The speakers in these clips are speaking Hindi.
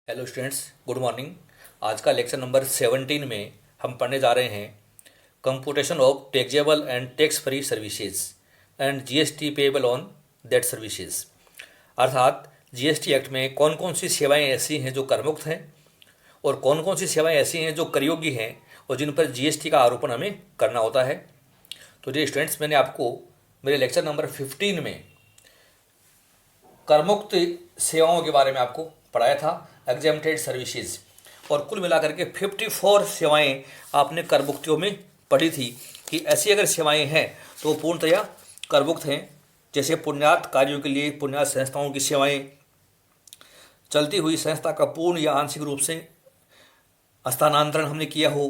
Hello students, good morning. आज का लेक्चर नंबर 17 में हम पढ़ने जा रहे हैं computation of taxable and tax free services and GST payable on that services. अर्थात जीएसटी एक्ट में कौन कौन सी सेवाएं ऐसी हैं जो करमुक्त हैं और कौन कौन सी सेवाएं ऐसी हैं जो करयोग्य हैं और जिन पर जीएसटी का आरोपण हमें करना होता है। तो जी स्टूडेंट्स, मैंने आपको मेरे लेक्चर नंबर 15 में करमुक्त सेवाओं के बारे में आपको पढ़ाया था, एग्जेम्प्टेड सर्विसेज, और कुल मिलाकर के 54 सेवाएं आपने करमुक्तियों में पढ़ी थी कि ऐसी अगर सेवाएं हैं तो वो पूर्णतया करमुक्त हैं। जैसे पुण्यार्थ कार्यों के लिए पुण्यार्थ संस्थाओं की सेवाएं, चलती हुई संस्था का पूर्ण या आंशिक रूप से हस्तांतरण हमने किया हो,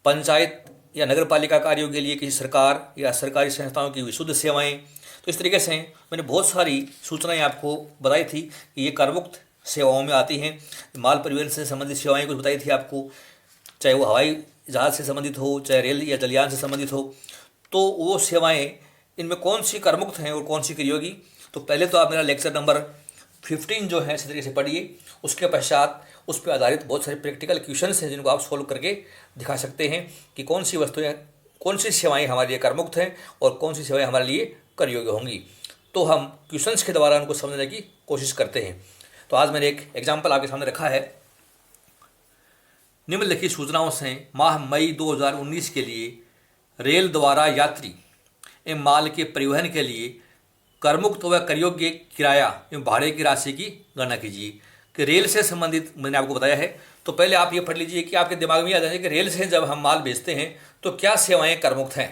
पंचायत या नगर पालिका कार्यों के लिए किसी सरकार या सरकारी संस्थाओं की विशुद्ध सेवाएं। तो इस तरीके से मैंने बहुत सारी सूचनाएं आपको बताई थी कि ये करमुक्त सेवाओं में आती हैं। माल परिवहन से संबंधित सेवाएं कुछ बताई थी आपको, चाहे वो हवाई जहाज़ से संबंधित हो, चाहे रेल या जलयान से संबंधित हो। तो वो सेवाएं, इनमें कौन सी करमुक्त हैं और कौन सी करयोगी। तो पहले तो आप मेरा लेक्चर नंबर 15 जो है इसी तरीके से पढ़िए। उसके पश्चात उस पर आधारित बहुत सारे प्रैक्टिकल क्वेश्चंस हैं जिनको आप सोल्व करके दिखा सकते हैं कि कौन सी वस्तुएं, कौन सी सेवाएं हमारे लिए करमुक्त हैं और कौन सी सेवाएं हमारे लिए करयोग्य होंगी। तो हम क्वेश्चंस के द्वारा उनको समझने की कोशिश करते हैं। तो आज मैंने एक एग्जाम्पल आपके सामने रखा है। निम्नलिखित सूचनाओं से माह मई 2019 के लिए रेल द्वारा यात्री एवं माल के परिवहन के लिए करमुक्त व करयोग्य किराया एवं भाड़े की राशि की गणना कीजिए। कि रेल से संबंधित मैंने आपको बताया है, तो पहले आप ये पढ़ लीजिए कि आपके दिमाग में आ जाए कि रेल से जब हम माल बेचते हैं तो क्या सेवाएं करमुक्त हैं।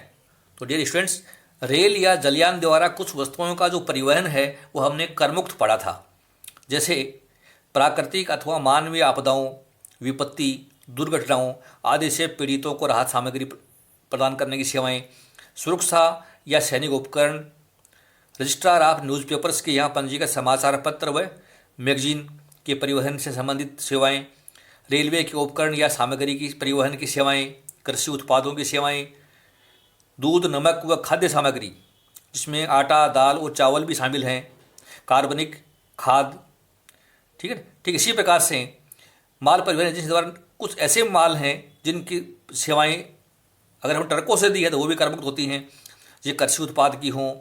तो डियर स्टूडेंट्स, रेल या जलयान द्वारा कुछ वस्तुओं का जो परिवहन है वो हमने करमुक्त पढ़ा था। जैसे प्राकृतिक अथवा मानवीय आपदाओं, विपत्ति, दुर्घटनाओं आदि से पीड़ितों को राहत सामग्री प्रदान करने की सेवाएं, सुरक्षा या सैनिक उपकरण, रजिस्ट्रार ऑफ न्यूज़पेपर्स के यहाँ पंजीकृत समाचार पत्र व मैगजीन के परिवहन से संबंधित सेवाएं, रेलवे के उपकरण या सामग्री की परिवहन की सेवाएं, कृषि उत्पादों की सेवाएं, दूध, नमक व खाद्य सामग्री जिसमें आटा, दाल और चावल भी शामिल हैं, कार्बनिक खाद। ठीक है, ठीक इसी प्रकार से माल परिवहन एजेंसी द्वारा कुछ ऐसे माल हैं जिनकी सेवाएं अगर हम ट्रकों से दी है तो वो भी करमुक्त होती हैं, ये कृषि उत्पाद की हों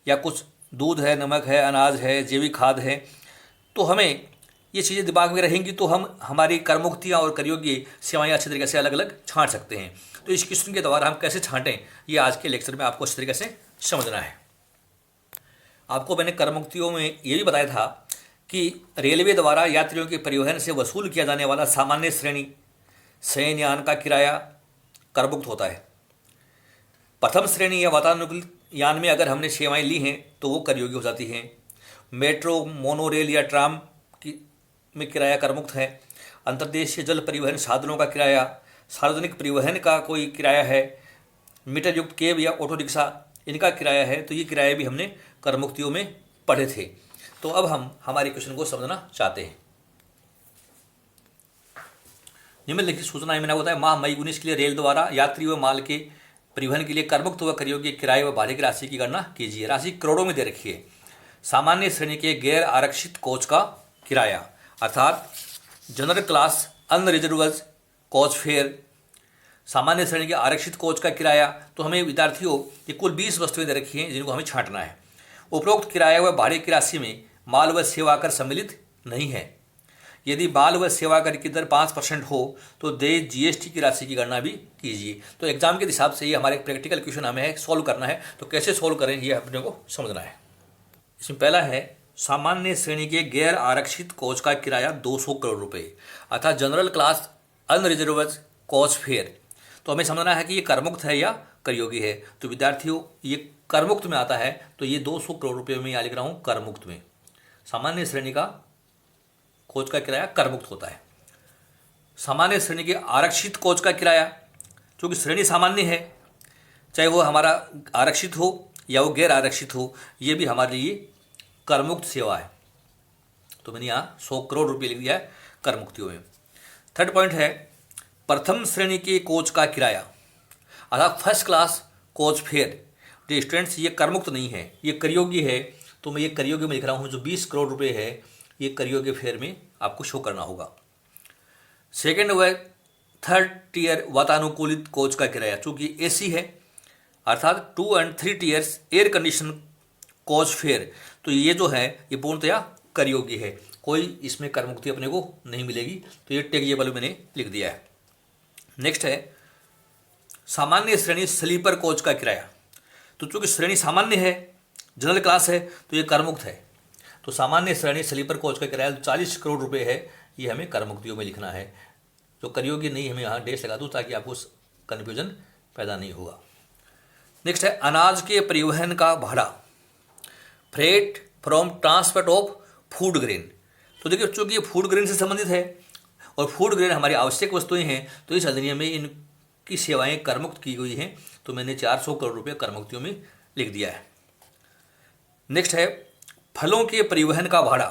या कुछ दूध है, नमक है, अनाज है, जैविक खाद है। तो हमें ये चीज़ें दिमाग में रहेंगी तो हम हमारी करमुक्तियाँ और करयोग्य सेवाएं अच्छी तरीके से अलग अलग छांट सकते हैं। तो इस क्वेश्चन के द्वारा हम कैसे छांटें ये आज के लेक्चर में आपको अच्छी तरीके से समझना है। आपको मैंने करमुक्तियों में ये भी बताया था कि रेलवे द्वारा यात्रियों के परिवहन से वसूल किया जाने वाला सामान्य श्रेणी शयनयान का किराया करमुक्त होता है। प्रथम श्रेणी या वातानुकूलित यान में अगर हमने सेवाएं ली हैं तो वो करयोग्य हो जाती हैं। मेट्रो, मोनोरेल या ट्राम में किराया करमुक्त है। अंतर्देशीय जल परिवहन साधनों का किराया, सार्वजनिक परिवहन का कोई किराया है, मीटर युक्त केब या ऑटो रिक्शा इनका किराया है, तो ये किराए भी हमने करमुक्तियों में पढ़े थे। तो अब हम हमारे क्वेश्चन को समझना चाहते हैं। निम्नलिखित सूचनाएं मैंने बताया माह मई 19 के लिए रेल द्वारा यात्री व माल के परिवहन के लिए करमुक्त व करयोग्य किराए व भाड़े की राशि की गणना कीजिए। राशि करोड़ों में दे रखी है। सामान्य श्रेणी के गैर आरक्षित कोच का किराया अर्थात general class unreserved coach fair, सामान्य श्रेणी के आरक्षित कोच का किराया। तो हमें विद्यार्थियों ये कुल 20 वस्तुएं दे रखी हैं जिनको हमें छांटना है। उपरोक्त किराया व भाड़े की राशि में माल व सेवा कर सम्मिलित नहीं है। यदि माल व सेवा कर की दर 5% हो तो देय जीएसटी की राशि की गणना भी कीजिए। तो एग्जाम के हिसाब से ये हमारे प्रैक्टिकल क्वेश्चन हमें सॉल्व करना है। तो कैसे सॉल्व करें ये अपने को समझना है। इसमें पहला है सामान्य श्रेणी के गैर आरक्षित कोच का किराया 200 करोड़ रुपये अर्थात general class unreserved coach fair. तो हमें समझना है कि ये करमुक्त है या करयोग्य है। तो विद्यार्थियों ये करमुक्त में आता है तो ये 200 करोड़ रुपये में यहाँ लिख रहा हूँ करमुक्त में। सामान्य श्रेणी का कोच का किराया करमुक्त होता है। सामान्य श्रेणी के आरक्षित कोच का किराया, क्योंकि श्रेणी सामान्य है, चाहे वो हमारा आरक्षित हो या वो गैर आरक्षित हो, ये भी हमारे लिए करमुक्त सेवा है। तो मैंने यहाँ 100 करोड़ रुपये लिख दिया है करमुक्तियों में। थर्ड पॉइंट है प्रथम श्रेणी के कोच का किराया अर्थात फर्स्ट क्लास कोच फेयर। तो स्टूडेंट्स ये करमुक्त नहीं है, ये करयोग्य है। तो मैं ये करयोग्य में लिख रहा हूँ। जो 20 करोड़ रुपये है ये करयोग्य फेयर में आपको शो करना होगा। सेकेंड वह थर्ड टीयर वातानुकूलित कोच का किराया, चूंकि एसी है अर्थात 2 और 3 tears air condition coach fair, तो ये जो है ये पूर्णतया कर योग्य है, कोई इसमें कर मुक्ति अपने को नहीं मिलेगी, तो ये टैक्सेबल मैंने लिख दिया है। नेक्स्ट है सामान्य श्रेणी स्लीपर कोच का किराया, तो चूंकि श्रेणी सामान्य है, जनरल क्लास है, तो ये कर मुक्त है। तो सामान्य श्रेणी स्लीपर कोच का किराया 40 करोड़ रुपए है, ये हमें कर मुक्तियों में लिखना है। जो कर योग्य नहीं हमें यहाँ डेश लगा दूँ ताकि आपको कन्फ्यूजन पैदा नहीं होगा। नेक्स्ट है अनाज के परिवहन का भाड़ा, freight from transport of food grain. तो देखिए चूंकि ये फूड ग्रेन से संबंधित है और फूड ग्रेन हमारी आवश्यक वस्तुएं हैं, तो इस अधिनियम में इनकी सेवाएं करमुक्त की गई हैं, तो मैंने 400 करोड़ रुपये करमुक्तियों में लिख दिया है। नेक्स्ट है फलों के परिवहन का भाड़ा,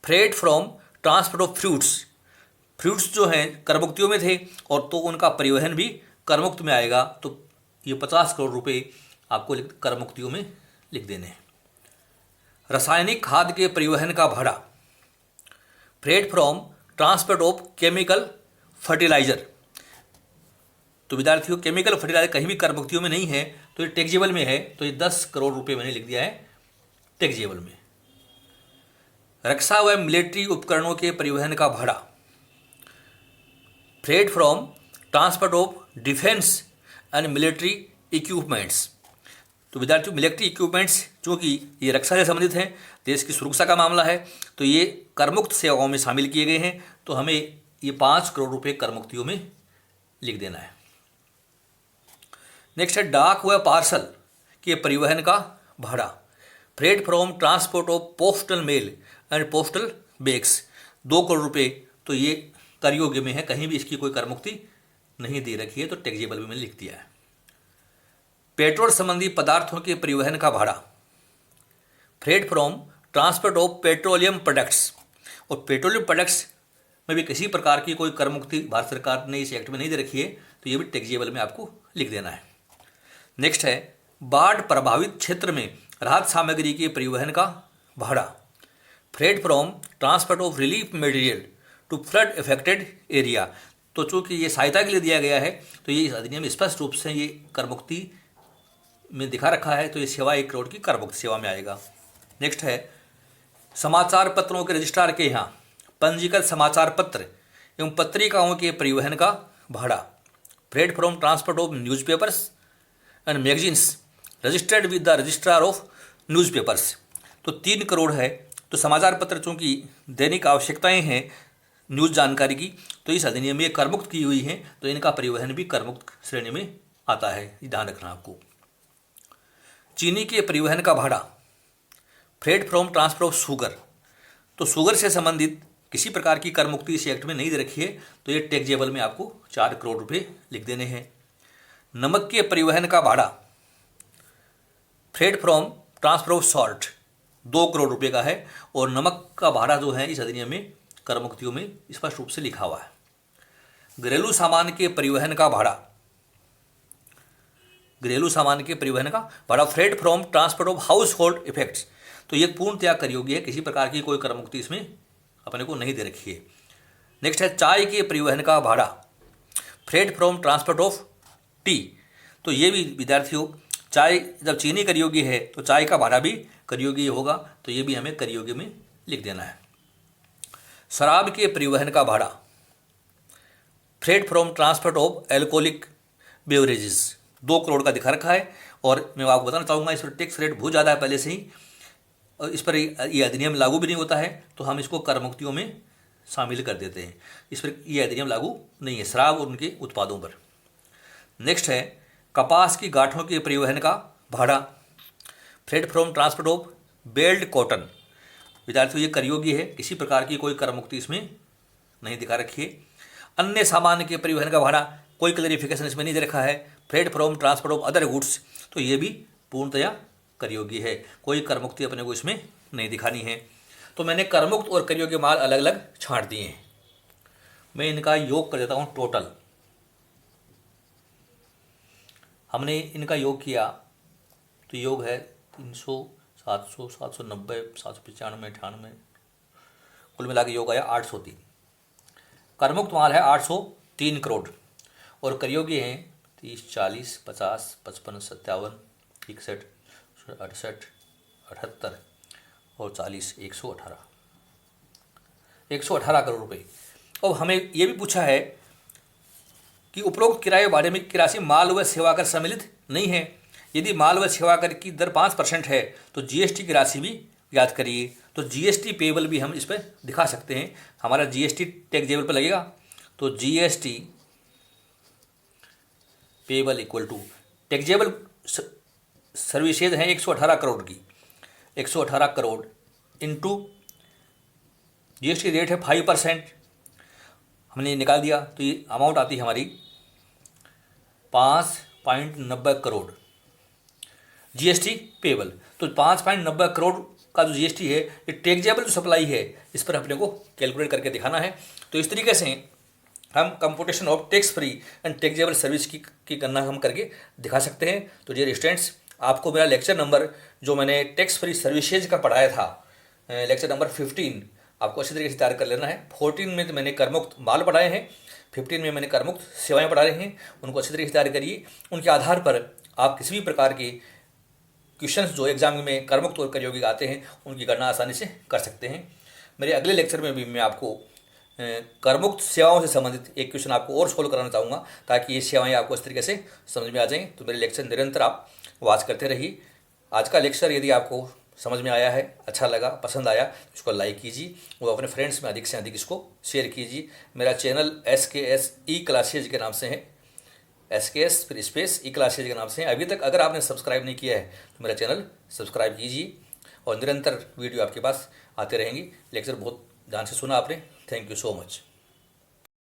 freight from transport of fruits. Fruits जो हैं करमुक्तियों में थे और तो उनका परिवहन भी करमुक्त में आएगा, तो ये 50 करोड़ रुपये आपको करमुक्तियों में लिख देने हैं। रासायनिक खाद के परिवहन का भाड़ा, freight from transport of chemical fertiliser. तो विद्यार्थियों केमिकल फर्टिलाइजर कहीं भी करमुक्तियों में नहीं है, तो ये टैक्सेबल में है, तो ये 10 करोड़ रुपये मैंने लिख दिया है टैक्सेबल में। रक्षा व मिलिट्री उपकरणों के परिवहन का भाड़ा, freight from transport of defence and military equipments. तो विद्यार्थियों मिलिट्री इक्विपमेंट्स चूँकि ये रक्षा से संबंधित हैं, देश की सुरक्षा का मामला है, तो ये करमुक्त सेवाओं में शामिल किए गए हैं, तो हमें ये 5 करोड़ रुपये करमुक्तियों में लिख देना है। नेक्स्ट है डाक व पार्सल के परिवहन का भाड़ा, freight from transport of postal male and postal bags, 2 crore रुपये, तो ये कर योग्य में है, कहीं भी इसकी कोई करमुक्ति नहीं दे रखी है, तो टैक्सेबल में मैंने लिख दिया है। पेट्रोल संबंधी पदार्थों के परिवहन का भाड़ा, freight from transport of petroleum products, और पेट्रोलियम प्रोडक्ट्स में भी किसी प्रकार की कोई कर मुक्ति भारत सरकार ने इस एक्ट में नहीं दे रखी है, तो ये भी टैक्सेबल में आपको लिख देना है। नेक्स्ट है बाढ़ प्रभावित क्षेत्र में राहत सामग्री के परिवहन का भाड़ा, freight from transport of relief material to flood affected area. तो चूंकि ये सहायता के लिए दिया गया है, तो ये इस अधिनियम स्पष्ट रूप से ये कर मुक्ति में दिखा रखा है, तो ये सेवा 1 करोड़ की कर मुक्त सेवा में आएगा। नेक्स्ट है समाचार पत्रों के रजिस्ट्रार के यहाँ पंजीकृत समाचार पत्र एवं पत्रिकाओं के परिवहन का भाड़ा, freight from transport of newspapers and magazines registered with the registrar of newspapers. तो 3 करोड़ है, तो समाचार पत्र चूँकि दैनिक आवश्यकताएं हैं न्यूज़ जानकारी की, तो इस अधिनियम में करमुक्त की हुई हैं, तो इनका परिवहन भी करमुक्त श्रेणी में आता है, ध्यान रखना आपको। चीनी के परिवहन का भाड़ा, freight from transport of sugar. तो शुगर से संबंधित किसी प्रकार की कर मुक्ति इस एक्ट में नहीं दे रखी है, तो ये टैक्सेबल में आपको 4 करोड़ रुपये लिख देने हैं। नमक के परिवहन का भाड़ा, freight from transport of salt, 2 crore रुपये का है, और नमक का भाड़ा जो है इस अधिनियम में कर मुक्तियों में स्पष्ट रूप से लिखा हुआ है। घरेलू सामान के परिवहन का भाड़ा, घरेलू सामान के परिवहन का भाड़ा, freight from transport of house hold effects. तो ये पूर्णतया कर योग्य है, किसी प्रकार की कोई कर मुक्ति इसमें अपने को नहीं दे रखी है। नेक्स्ट है चाय के परिवहन का भाड़ा, freight from transport of T. तो ये भी विद्यार्थियों चाय जब चीनी कर योग्य है, तो चाय का भाड़ा भी कर योग्य होगा, तो ये भी हमें कर योग्य में लिख देना है। शराब के परिवहन का भाड़ा, freight from transport of alcoholic beverages, 2 crore का दिखा रखा है, और मैं आपको बताना चाहूँगा इस पर टैक्स रेट बहुत ज़्यादा है पहले से ही, और इस पर ये अधिनियम लागू भी नहीं होता है, तो हम इसको कर मुक्तियों में शामिल कर देते हैं। इस पर यह अधिनियम लागू नहीं है शराब और उनके उत्पादों पर। नेक्स्ट है कपास की गांठों के परिवहन का भाड़ा, freight from transport of baled cotton. विद्यार्थियों ये कर योग्य है, किसी प्रकार की कोई कर मुक्ति इसमें नहीं दिखा रखी है। अन्य सामान के परिवहन का भाड़ा, कोई क्लैरिफिकेशन इसमें नहीं दे रखा है, freight from transport of other goods. तो ये भी पूर्णतया कर योग्य है, कोई कर मुक्ति अपने को इसमें नहीं दिखानी है। तो मैंने कर मुक्त और कर योग्य माल अलग अलग छांट दिए हैं। मैं इनका योग कर देता हूँ टोटल। हमने इनका योग किया तो योग है 300, 700, 790, 795, 98, कुल मिला के योग आया 803। करमुक्त माल है 803 करोड़ और करयोग्य हैं 30, 40, 50, 55, 57, 61, 68, 78 और 40, 118 करोड़ रुपए। अब हमें ये भी पूछा है कि उपरोक्त किराए भाड़े में की राशि माल व सेवा कर सम्मिलित नहीं है। यदि माल व सेवा कर की दर 5% है तो जीएसटी की राशि भी याद करिए। तो जीएसटी पेबल भी हम इस पर दिखा सकते हैं। हमारा जीएसटी टैक्सेबल पर लगेगा तो GST payable equal to taxable services हैं 118 करोड़ की, 118 करोड़ इंटू जीएसटी रेट है 5%, हमने निकाल दिया तो ये अमाउंट आती है हमारी 5.90 करोड़ जीएसटी पेबल। तो 5.90 करोड़ का जो जीएसटी है ये टैक्सेबल जो सप्लाई है इस पर अपने को कैलकुलेट करके दिखाना है। तो इस तरीके से हम computation of tax free and taxable service की गणना हम करके दिखा सकते हैं। तो डियर स्टूडेंट्स, आपको मेरा लेक्चर नंबर जो मैंने टैक्स फ्री सर्विसेज का पढ़ाया था, लेक्चर नंबर 15, आपको अच्छी तरीके से तैयार कर लेना है। 14 में तो मैंने करमुक्त माल पढ़ाए हैं, 15 में मैंने करमुक्त सेवाएं पढ़ा रहे हैं, उनको अच्छी तरीके से तैयार करिए। उनके आधार पर आप किसी भी प्रकार के क्वेश्चंस जो एग्जाम में करमुक्त और करयोगी आते हैं उनकी गणना आसानी से कर सकते हैं। मेरे अगले लेक्चर में भी मैं आपको करमुक्त सेवाओं से संबंधित एक क्वेश्चन आपको और सोल्व कराना चाहूँगा ताकि ये सेवाएं आपको इस तरीके से समझ में आ जाएं। तो मेरे लेक्चर निरंतर आप वॉच करते रहिए। आज का लेक्चर यदि आपको समझ में आया है, अच्छा लगा, पसंद आया, इसको लाइक कीजिए और अपने फ्रेंड्स में अधिक से अधिक इसको शेयर कीजिए। मेरा चैनल SKS ई क्लासेज के नाम से है, SKS फिर स्पेस ई क्लासेज के नाम से है। अभी तक अगर आपने सब्सक्राइब नहीं किया है तो मेरा चैनल सब्सक्राइब कीजिए और निरंतर वीडियो आपके पास आते रहेंगी। लेक्चर बहुत ध्यान से सुना आपने। Thank you so much.